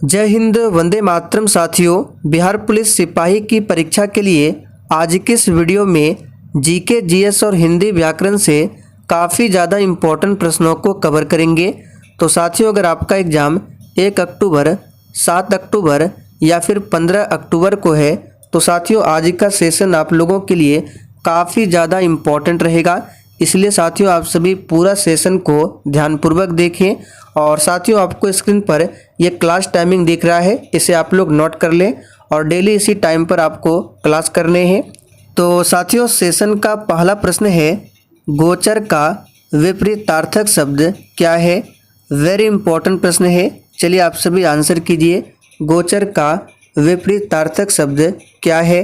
जय हिंद, वंदे मातरम। साथियों, बिहार पुलिस सिपाही की परीक्षा के लिए आज की इस वीडियो में जीके, जीएस और हिंदी व्याकरण से काफ़ी ज़्यादा इम्पोर्टेंट प्रश्नों को कवर करेंगे। तो साथियों, अगर आपका एग्ज़ाम 1 अक्टूबर, 7 अक्टूबर या फिर 15 अक्टूबर को है तो साथियों आज का सेशन आप लोगों के लिए काफ़ी ज़्यादा इम्पोर्टेंट रहेगा। इसलिए साथियों आप सभी पूरा सेशन को ध्यानपूर्वक देखें। और साथियों आपको स्क्रीन पर ये क्लास टाइमिंग दिख रहा है, इसे आप लोग नोट कर लें और डेली इसी टाइम पर आपको क्लास करने हैं। तो साथियों सेशन का पहला प्रश्न है, गोचर का विपरीतार्थक शब्द क्या है। वेरी इंपॉर्टेंट प्रश्न है, चलिए आप सभी आंसर कीजिए। गोचर का विपरीतार्थक शब्द क्या है।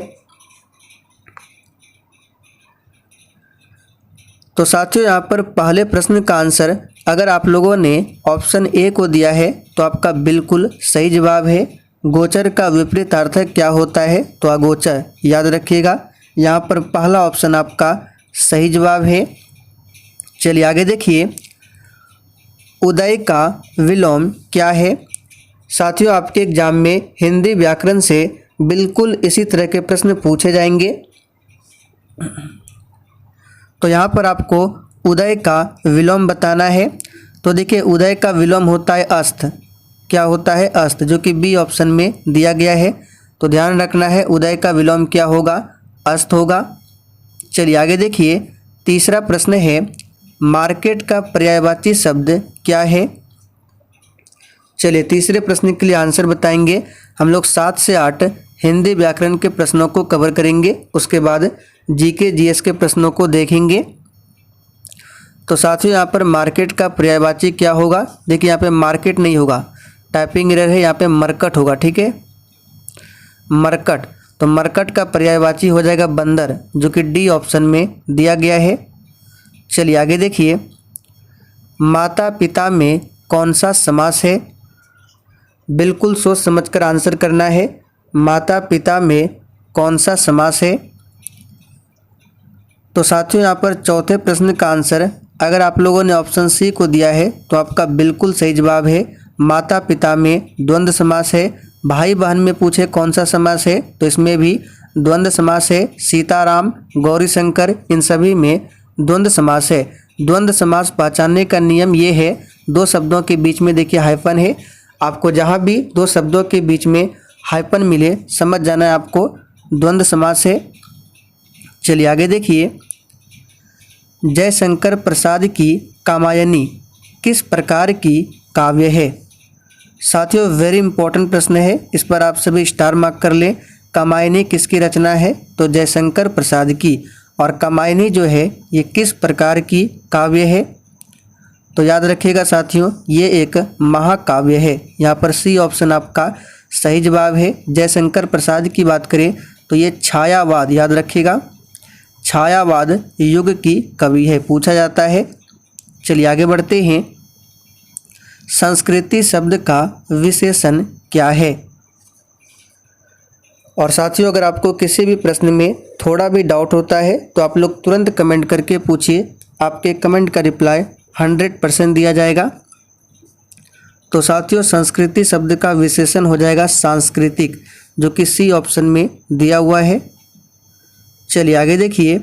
तो साथियों यहाँ पर पहले प्रश्न का आंसर अगर आप लोगों ने ऑप्शन ए को दिया है तो आपका बिल्कुल सही जवाब है। गोचर का विपरीतार्थक क्या होता है, तो अगोचर, याद रखिएगा। यहाँ पर पहला ऑप्शन आपका सही जवाब है। चलिए आगे देखिए, उदय का विलोम क्या है। साथियों आपके एग्जाम में हिंदी व्याकरण से बिल्कुल इसी तरह के प्रश्न पूछे जाएंगे। तो यहाँ पर आपको उदय का विलोम बताना है। तो देखिए उदय का विलोम होता है अस्त। क्या होता है, अस्त, जो कि बी ऑप्शन में दिया गया है। तो ध्यान रखना है, उदय का विलोम क्या होगा, अस्त होगा। चलिए आगे देखिए, तीसरा प्रश्न है, मार्केट का पर्यायवाची शब्द क्या है। चलिए तीसरे प्रश्न के लिए आंसर बताएंगे। हम लोग 7 से 8 हिंदी व्याकरण के प्रश्नों को कवर करेंगे, उसके बाद जीके जीएस के प्रश्नों को देखेंगे। तो साथियों यहाँ पर मार्केट का पर्यायवाची क्या होगा, देखिए यहाँ पे मार्केट नहीं होगा, टाइपिंग एरर है, यहाँ पे मरकट होगा। ठीक है, मरकट। तो मरकट का पर्यायवाची हो जाएगा बंदर, जो कि डी ऑप्शन में दिया गया है। चलिए आगे देखिए, माता पिता में कौन सा समास है। बिल्कुल सोच समझकर आंसर करना है। माता पिता में कौन सा समास है। तो साथियों यहाँ पर चौथे प्रश्न का आंसर अगर आप लोगों ने ऑप्शन सी को दिया है तो आपका बिल्कुल सही जवाब है। माता पिता में द्वंद्व समास है। भाई बहन में पूछे कौन सा समास है, तो इसमें भी द्वंद्व समास है। सीताराम, गौरी शंकर, इन सभी में द्वंद्व समास है। द्वंद्व समास पहचानने का नियम ये है, दो शब्दों के बीच में देखिए हाइफन है। आपको जहाँ भी दो शब्दों के बीच में हाइफन मिले समझ जाना है आपको द्वंद्व समास है। चलिए आगे देखिए, जयशंकर प्रसाद की कामायनी किस प्रकार की काव्य है। साथियों वेरी इंपॉर्टेंट प्रश्न है, इस पर आप सभी स्टार मार्क कर लें। कामायनी किसकी रचना है, तो जयशंकर प्रसाद की। और कामायनी जो है ये किस प्रकार की काव्य है, तो याद रखिएगा साथियों ये एक महाकाव्य है। यहाँ पर सी ऑप्शन आपका सही जवाब है। जयशंकर प्रसाद की बात करें तो ये छायावाद, याद रखिएगा, छायावाद युग की कवि है, पूछा जाता है। चलिए आगे बढ़ते हैं, संस्कृति शब्द का विशेषण क्या है। और साथियों अगर आपको किसी भी प्रश्न में थोड़ा भी डाउट होता है तो आप लोग तुरंत कमेंट करके पूछिए, आपके कमेंट का रिप्लाई 100% दिया जाएगा। तो साथियों संस्कृति शब्द का विशेषण हो जाएगा सांस्कृतिक, जो कि सी ऑप्शन में दिया हुआ है। चलिए आगे देखिए,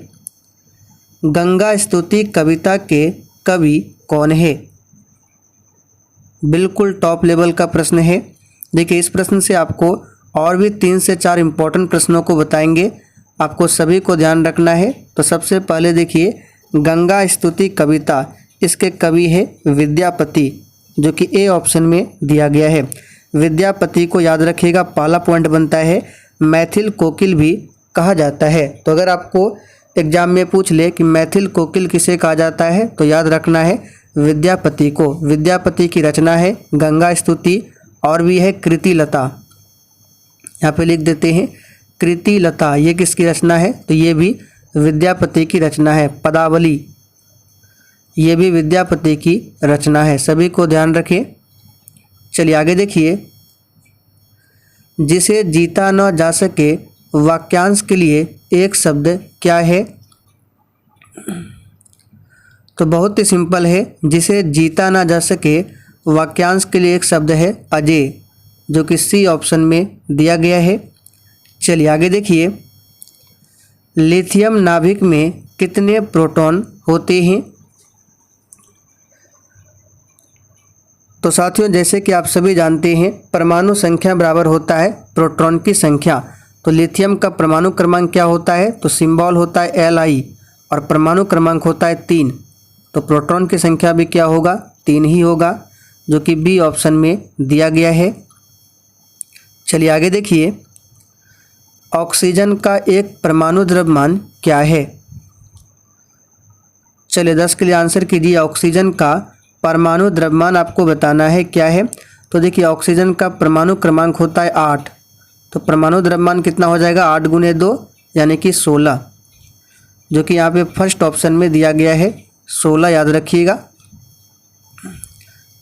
गंगा स्तुति कविता के कवि कौन है। बिल्कुल टॉप लेवल का प्रश्न है। देखिए इस प्रश्न से आपको और भी 3 से 4 इम्पोर्टेंट प्रश्नों को बताएंगे, आपको सभी को ध्यान रखना है। तो सबसे पहले देखिए, गंगा स्तुति कविता, इसके कवि है विद्यापति, जो कि ए ऑप्शन में दिया गया है। विद्यापति को याद रखिएगा, पहला पॉइंट बनता है। मैथिल कोकिल भी कहा जाता है। तो अगर आपको एग्जाम में पूछ ले कि मैथिल कोकिल किसे कहा जाता है, तो याद रखना है विद्यापति को। विद्यापति की रचना है गंगा स्तुति। और भी है कृतिलता, यहाँ पे लिख देते हैं कृतिलता, ये किसकी रचना है, तो ये भी विद्यापति की रचना है। पदावली, ये भी विद्यापति की रचना है, सभी को ध्यान रखें। चलिए आगे देखिए, जिसे जीता न जा सके वाक्यांश के लिए एक शब्द क्या है। तो बहुत ही सिंपल है, जिसे जीता ना जा सके वाक्यांश के लिए एक शब्द है अजेय। जो कि सी ऑप्शन में दिया गया है। चलिए आगे देखिए, लिथियम नाभिक में कितने प्रोटॉन होते हैं? तो साथियों, जैसे कि आप सभी जानते हैं, परमाणु संख्या बराबर होता है प्रोटॉन की संख्या। तो लिथियम का परमाणु क्रमांक क्या होता है? तो सिंबल होता है Li और परमाणु क्रमांक होता है 3। तो प्रोटॉन की संख्या भी क्या होगा? 3 ही होगा, जो कि बी ऑप्शन में दिया गया है। चलिए आगे देखिए, ऑक्सीजन का एक परमाणु द्रव्यमान क्या है? चलिए 10 के लिए आंसर कीजिए। ऑक्सीजन का परमाणु द्रव्यमान आपको बताना है क्या है। तो देखिए, ऑक्सीजन का परमाणु क्रमांक होता है 8। तो परमाणु द्रव्यमान कितना हो जाएगा? 8 गुने 2 यानी कि 16, जो कि यहाँ पे फर्स्ट ऑप्शन में दिया गया है 16, याद रखिएगा।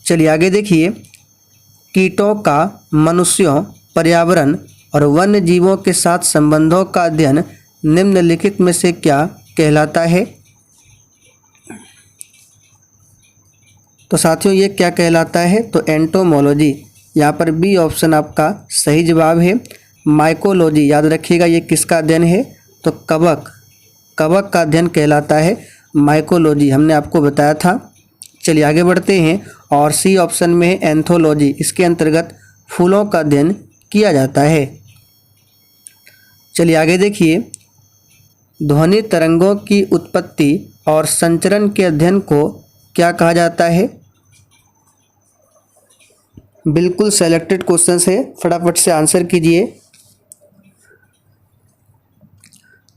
चलिए आगे देखिए, कीटों का मनुष्यों, पर्यावरण और वन्य जीवों के साथ संबंधों का अध्ययन निम्नलिखित में से क्या कहलाता है? तो साथियों, ये क्या कहलाता है? तो एंटोमोलॉजी। यहाँ पर बी ऑप्शन आपका सही जवाब है। माइकोलॉजी, याद रखिएगा, ये किसका अध्ययन है? तो कवक का अध्ययन कहलाता है माइकोलॉजी, हमने आपको बताया था। चलिए आगे बढ़ते हैं, और सी ऑप्शन में है एंथोलॉजी। इसके अंतर्गत फूलों का अध्ययन किया जाता है। चलिए आगे देखिए, ध्वनि तरंगों की उत्पत्ति और संचरण के अध्ययन को क्या कहा जाता है? बिल्कुल सेलेक्टेड क्वेश्चंस है, फटाफट से आंसर कीजिए।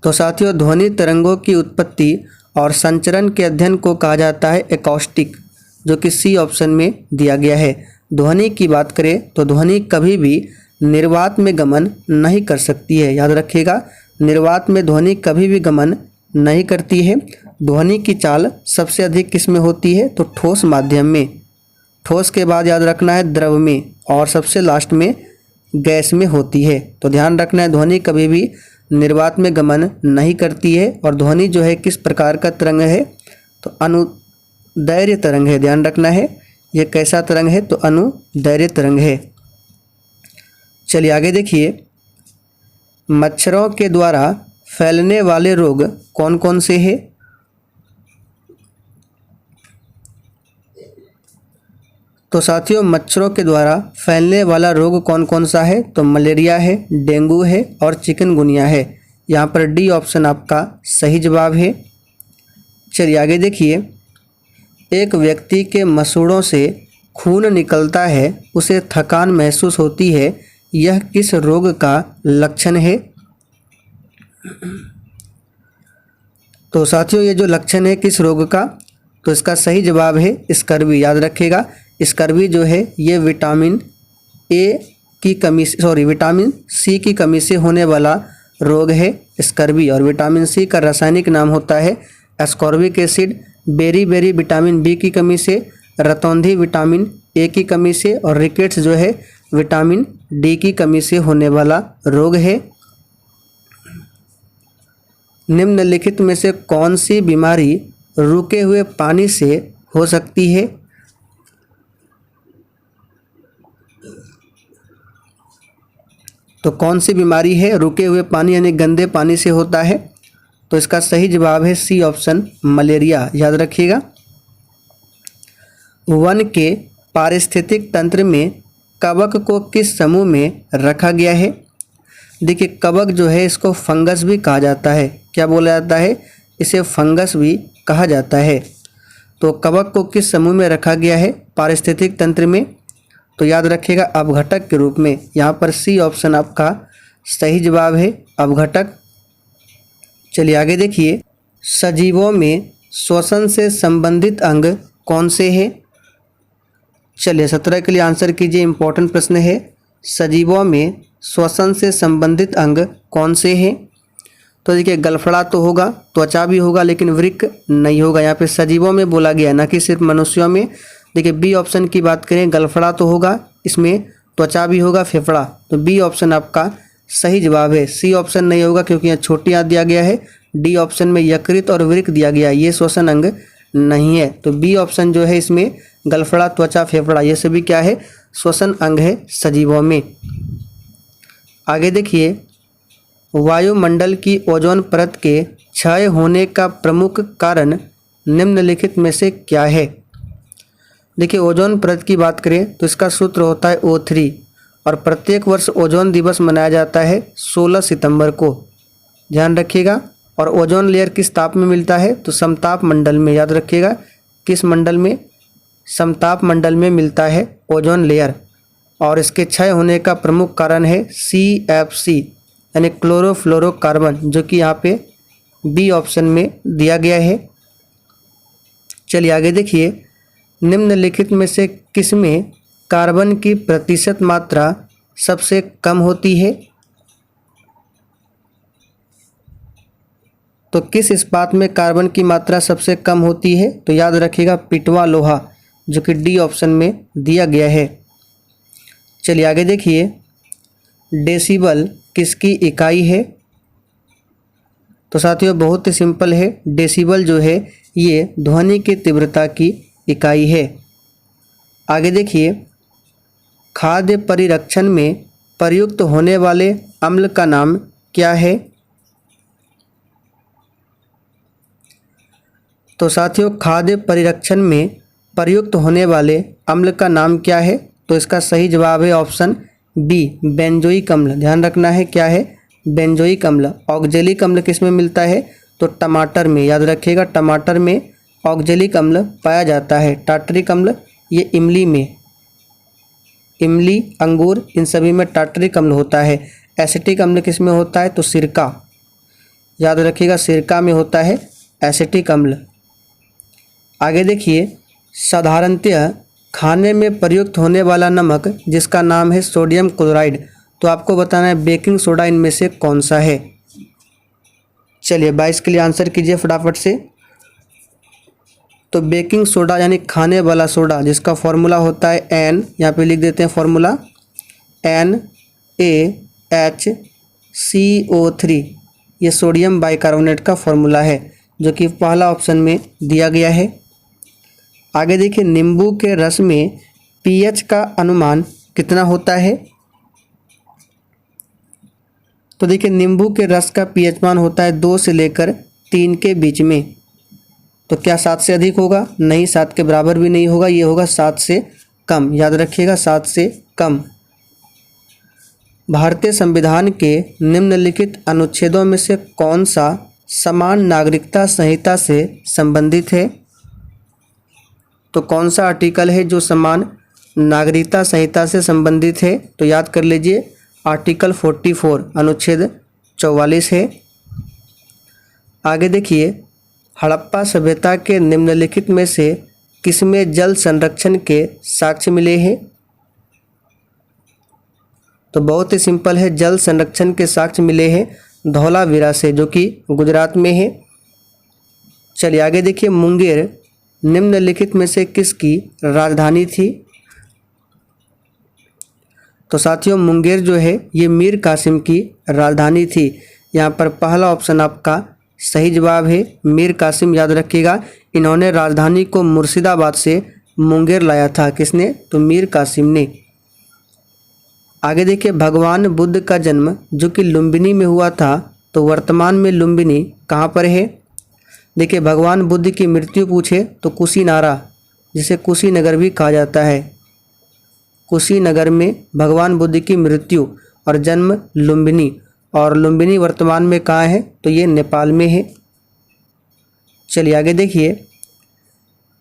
तो साथियों, ध्वनि तरंगों की उत्पत्ति और संचरण के अध्ययन को कहा जाता है एकॉस्टिक, जो कि सी ऑप्शन में दिया गया है। ध्वनि की बात करें तो ध्वनि कभी भी निर्वात में गमन नहीं कर सकती है, याद रखिएगा, निर्वात में ध्वनि कभी भी गमन नहीं करती है। ध्वनि की चाल सबसे अधिक किस में होती है? तो ठोस माध्यम में, ठोस के बाद याद रखना है द्रव में, और सबसे लास्ट में गैस में होती है। तो ध्यान रखना है, ध्वनि कभी भी निर्वात में गमन नहीं करती है। और ध्वनि जो है किस प्रकार का तरंग है? तो अनुदैर्घ्य तरंग है, ध्यान रखना है। ये कैसा तरंग है? तो अनुदैर्घ्य तरंग है। चलिए आगे देखिए, मच्छरों के द्वारा फैलने वाले रोग कौन कौन से हैं? तो साथियों, मच्छरों के द्वारा फैलने वाला रोग कौन कौन सा है? तो मलेरिया है, डेंगू है और चिकनगुनिया है। यहाँ पर डी ऑप्शन आपका सही जवाब है। चलिए आगे देखिए, एक व्यक्ति के मसूड़ों से खून निकलता है, उसे थकान महसूस होती है, यह किस रोग का लक्षण है? तो साथियों, ये जो लक्षण है किस रोग का? तो इसका सही जवाब है स्कर्वी, याद रखिएगा। स्कर्वी जो है ये विटामिन सी की कमी से होने वाला रोग है स्कर्वी। और विटामिन सी का रासायनिक नाम होता है एस्कॉर्बिक एसिड। बेरी विटामिन बी की कमी से, रतौंधी विटामिन ए की कमी से, और रिकेट्स जो है विटामिन डी की कमी से होने वाला रोग है। निम्नलिखित में से कौन सी बीमारी रुके हुए पानी से हो सकती है? तो कौन सी बीमारी है रुके हुए पानी यानी गंदे पानी से होता है? तो इसका सही जवाब है सी ऑप्शन, मलेरिया, याद रखिएगा। वन के पारिस्थितिक तंत्र में कवक को किस समूह में रखा गया है? देखिए, कवक जो है इसको फंगस भी कहा जाता है। क्या बोला जाता है? इसे फंगस भी कहा जाता है। तो कवक को किस समूह में रखा गया है पारिस्थितिक तंत्र में? तो याद रखिएगा अपघटक के रूप में। यहाँ पर सी ऑप्शन आपका सही जवाब है, अपघटक। चलिए आगे देखिए, सजीवों में श्वसन से संबंधित अंग कौन से हैं? चलिए 17 के लिए आंसर कीजिए, इंपॉर्टेंट प्रश्न है। सजीवों में श्वसन से संबंधित अंग कौन से हैं? तो देखिए, गलफड़ा तो होगा, त्वचा भी होगा, लेकिन वृक्क नहीं होगा। यहाँ पे सजीवों में बोला गया, ना कि सिर्फ मनुष्यों में। देखिए, बी ऑप्शन की बात करें, गलफड़ा तो होगा, इसमें त्वचा भी होगा, फेफड़ा। तो बी ऑप्शन आपका सही जवाब है। सी ऑप्शन नहीं होगा क्योंकि यहाँ छोटी आंत दिया गया है। डी ऑप्शन में यकृत और वृक्क दिया गया है, ये श्वसन अंग नहीं है। तो बी ऑप्शन जो है इसमें गलफड़ा, त्वचा, फेफड़ा, ये सभी क्या है? श्वसन अंग है सजीवों में। आगे देखिए, वायुमंडल की ओजोन परत के क्षय होने का प्रमुख कारण निम्नलिखित में से क्या है। देखिए, ओजोन परत की बात करें तो इसका सूत्र होता है O3 और प्रत्येक वर्ष ओजोन दिवस मनाया जाता है 16 सितंबर को, ध्यान रखिएगा। और ओजोन लेयर किस ताप में मिलता है, तो समताप मंडल में, याद रखिएगा किस मंडल में, समताप मंडल में मिलता है ओजोन लेयर। और इसके क्षय होने का प्रमुख कारण है CFC यानी क्लोरोफ्लोरोकार्बन, जो कि यहाँ पे बी ऑप्शन में दिया गया है। चलिए आगे देखिए, निम्नलिखित में से किसमें कार्बन की प्रतिशत मात्रा सबसे कम होती है। तो किस इस्पात में कार्बन की मात्रा सबसे कम होती है, तो याद रखिएगा पिटवा लोहा, जो कि डी ऑप्शन में दिया गया है। चलिए आगे देखिए, डेसिबल किसकी इकाई है। तो साथियों बहुत ही सिंपल है, डेसिबल जो है ये ध्वनि की तीव्रता की इकाई है। आगे देखिए, खाद्य परिरक्षण में प्रयुक्त होने वाले अम्ल का नाम क्या है। तो साथियों खाद्य परिरक्षण में प्रयुक्त होने वाले अम्ल का नाम क्या है, तो इसका सही जवाब है ऑप्शन बी, बेंजोइक अम्ल। ध्यान रखना है क्या है, बेंजोइक अम्ल। ऑक्जेलिक अम्ल किस में मिलता है, तो टमाटर में, याद रखिएगा टमाटर में ऑक्जेलिक अम्ल पाया जाता है। टार्टरिक अम्ल ये इमली में, इमली, अंगूर, इन सभी में टार्टरिक अम्ल होता है। एसिटिक अम्ल किस में होता है, तो सिरका, याद रखिएगा सिरका में होता है एसिटिक अम्ल। आगे देखिए, साधारणतः खाने में प्रयुक्त होने वाला नमक जिसका नाम है सोडियम क्लोराइड, तो आपको बताना है बेकिंग सोडा इनमें से कौन सा है। चलिए 22 के लिए आंसर कीजिए फटाफट से। तो बेकिंग सोडा यानी खाने वाला सोडा, जिसका फॉर्मूला होता है N, यहाँ पे लिख देते हैं फॉर्मूला NaHCO3, ये सोडियम बाइकार्बोनेट का फॉर्मूला है, जो कि पहला ऑप्शन में दिया गया है। आगे देखिए, नींबू के रस में pH का अनुमान कितना होता है। तो देखिए, नींबू के रस का pH मान होता है 2 से लेकर 3 के बीच में। तो क्या 7 से अधिक होगा, नहीं, 7 के बराबर भी नहीं होगा, ये होगा 7 से कम, याद रखिएगा 7 से कम। भारतीय संविधान के निम्नलिखित अनुच्छेदों में से कौन सा समान नागरिकता संहिता से संबंधित है। तो कौन सा आर्टिकल है जो समान नागरिकता संहिता से संबंधित है, तो याद कर लीजिए आर्टिकल 44 अनुच्छेद 44 है। आगे देखिए, हड़प्पा सभ्यता के निम्नलिखित में से किसमें जल संरक्षण के साक्ष्य मिले हैं। तो बहुत ही सिंपल है, जल संरक्षण के साक्ष्य मिले हैं धौलावीरा से, जो कि गुजरात में है। चलिए आगे देखिए, मुंगेर निम्नलिखित में से किसकी राजधानी थी। तो साथियों मुंगेर जो है ये मीर कासिम की राजधानी थी। यहाँ पर पहला ऑप्शन आपका सही जवाब है, मीर कासिम, याद रखिएगा। इन्होंने राजधानी को मुर्शिदाबाद से मुंगेर लाया था, किसने, तो मीर कासिम ने। आगे देखिए, भगवान बुद्ध का जन्म जो कि लुम्बिनी में हुआ था, तो वर्तमान में लुम्बिनी कहाँ पर है। देखिए, भगवान बुद्ध की मृत्यु पूछे तो कुशीनारा, जिसे कुशीनगर भी कहा जाता है, कुशीनगर में भगवान बुद्ध की मृत्यु और जन्म लुम्बिनी, और लुम्बिनी वर्तमान में कहाँ है, तो ये नेपाल में है। चलिए आगे देखिए,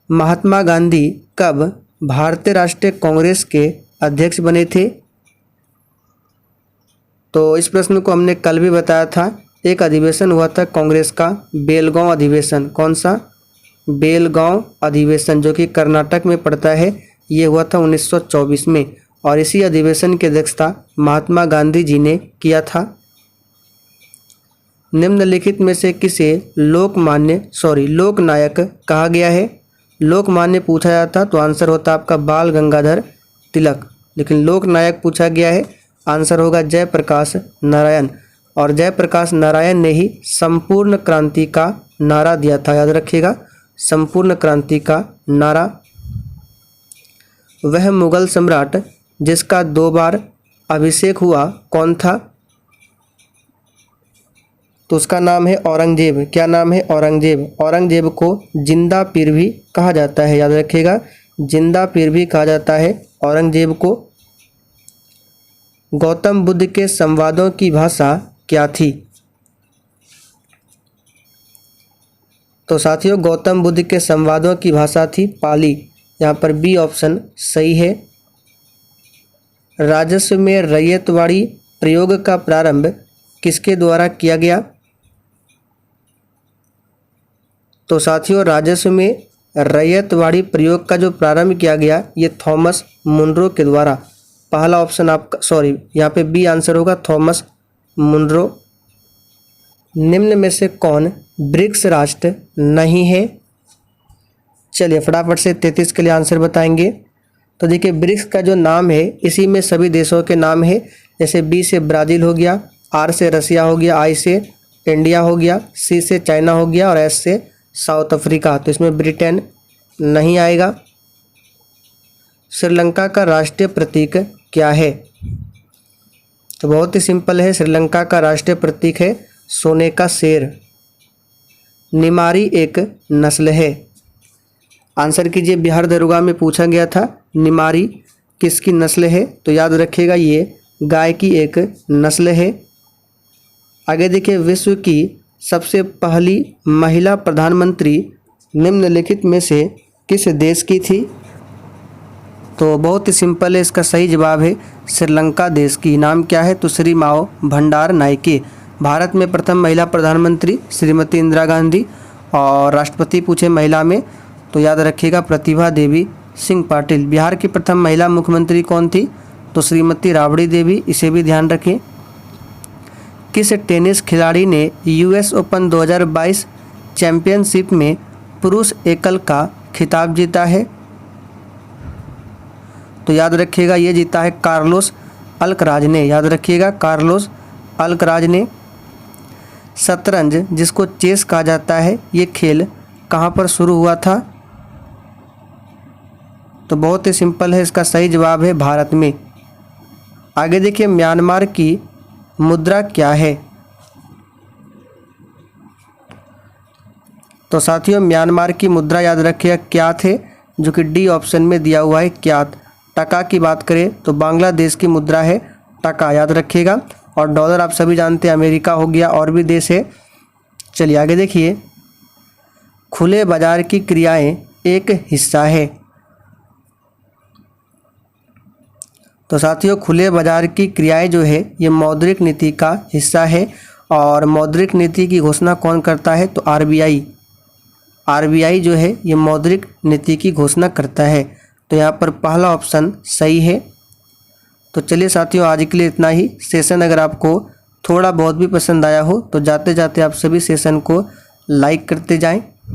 महात्मा गांधी कब भारतीय राष्ट्रीय कांग्रेस के अध्यक्ष बने थे। तो इस प्रश्न को हमने कल भी बताया था। एक अधिवेशन हुआ था कांग्रेस का, बेलगांव अधिवेशन। कौन सा, बेलगांव अधिवेशन, जो कि कर्नाटक में पड़ता है। ये हुआ था 1924 में, और इसी अधिवेशन की अध्यक्षता महात्मा गांधी जी ने किया था। निम्नलिखित में से किसे लोकनायक कहा गया है। लोकमान्य पूछा जाता तो आंसर होता आपका बाल गंगाधर तिलक, लेकिन लोकनायक पूछा गया है, आंसर होगा जयप्रकाश नारायण। और जयप्रकाश नारायण ने ही संपूर्ण क्रांति का नारा दिया था, याद रखिएगा, संपूर्ण क्रांति का नारा। वह मुगल सम्राट जिसका 2 बार अभिषेक हुआ कौन था? तो उसका नाम है औरंगजेब। क्या नाम है? औरंगजेब। औरंगजेब को जिंदा पीर भी कहा जाता है, याद रखिएगा, जिंदा पीर भी कहा जाता है औरंगजेब को। गौतम बुद्ध के संवादों की भाषा क्या थी? तो साथियों, गौतम बुद्ध के संवादों की भाषा थी पाली। यहाँ पर बी ऑप्शन सही है। राजस्व में रैयतवाड़ी प्रयोग का प्रारंभ किसके द्वारा किया गया? तो साथियों, राजस्व में रैयतवाड़ी प्रयोग का जो प्रारंभ किया गया ये थॉमस मुनरो के द्वारा। पहला ऑप्शन आपका यहाँ पे बी आंसर होगा, थॉमस मुनरो। निम्न में से कौन ब्रिक्स राष्ट्र नहीं है? चलिए फटाफट से 33 के लिए आंसर बताएंगे। तो देखिए, ब्रिक्स का जो नाम है इसी में सभी देशों के नाम है। जैसे बी से ब्राज़ील हो गया, आर से रसिया हो गया, आई से इंडिया हो गया, सी से चाइना हो गया और एस से साउथ अफ्रीका। तो इसमें ब्रिटेन नहीं आएगा। श्रीलंका का राष्ट्रीय प्रतीक क्या है? तो बहुत ही सिंपल है, श्रीलंका का राष्ट्रीय प्रतीक है सोने का शेर। निमारी एक नस्ल है। आंसर कीजिए, बिहार दरोगा में पूछा गया था निमारी किसकी नस्ल है? तो याद रखिएगा ये गाय की एक नस्ल है। आगे देखिए, विश्व की सबसे पहली महिला प्रधानमंत्री निम्नलिखित में से किस देश की थी? तो बहुत ही सिंपल है, इसका सही जवाब है श्रीलंका देश की। नाम क्या है? तो श्री माओ भंडार नायके। भारत में प्रथम महिला प्रधानमंत्री श्रीमती इंदिरा गांधी। और राष्ट्रपति पूछे महिला में तो याद रखिएगा प्रतिभा देवी सिंह पाटिल। बिहार की प्रथम महिला मुख्यमंत्री कौन थी? तो श्रीमती राबड़ी देवी, इसे भी ध्यान रखें। किस टेनिस खिलाड़ी ने यूएस ओपन 2022 चैंपियनशिप में पुरुष एकल का खिताब जीता है? तो याद रखिएगा ये जीता है कार्लोस अल्कराज ने। याद रखिएगा कार्लोस अल्कराज ने। शतरंज जिसको चेस कहा जाता है ये खेल कहाँ पर शुरू हुआ था? तो बहुत ही सिंपल है, इसका सही जवाब है भारत में। आगे देखिए, म्यांमार की मुद्रा क्या है? तो साथियों, म्यांमार की मुद्रा याद रखिएगा क्यात है, जो कि डी ऑप्शन में दिया हुआ है क्यात। टका की बात करें तो बांग्लादेश की मुद्रा है टका, याद रखिएगा। और डॉलर आप सभी जानते हैं अमेरिका हो गया, और भी देश है। चलिए आगे देखिए, खुले बाजार की क्रियाएं एक हिस्सा है। तो साथियों, खुले बाजार की क्रियाएं जो है ये मौद्रिक नीति का हिस्सा है। और मौद्रिक नीति की घोषणा कौन करता है? तो आरबीआई जो है ये मौद्रिक नीति की घोषणा करता है। तो यहाँ पर पहला ऑप्शन सही है। तो चलिए साथियों, आज के लिए इतना ही। सेशन अगर आपको थोड़ा बहुत भी पसंद आया हो तो जाते जाते आप सभी सेशन को लाइक करते जाएं।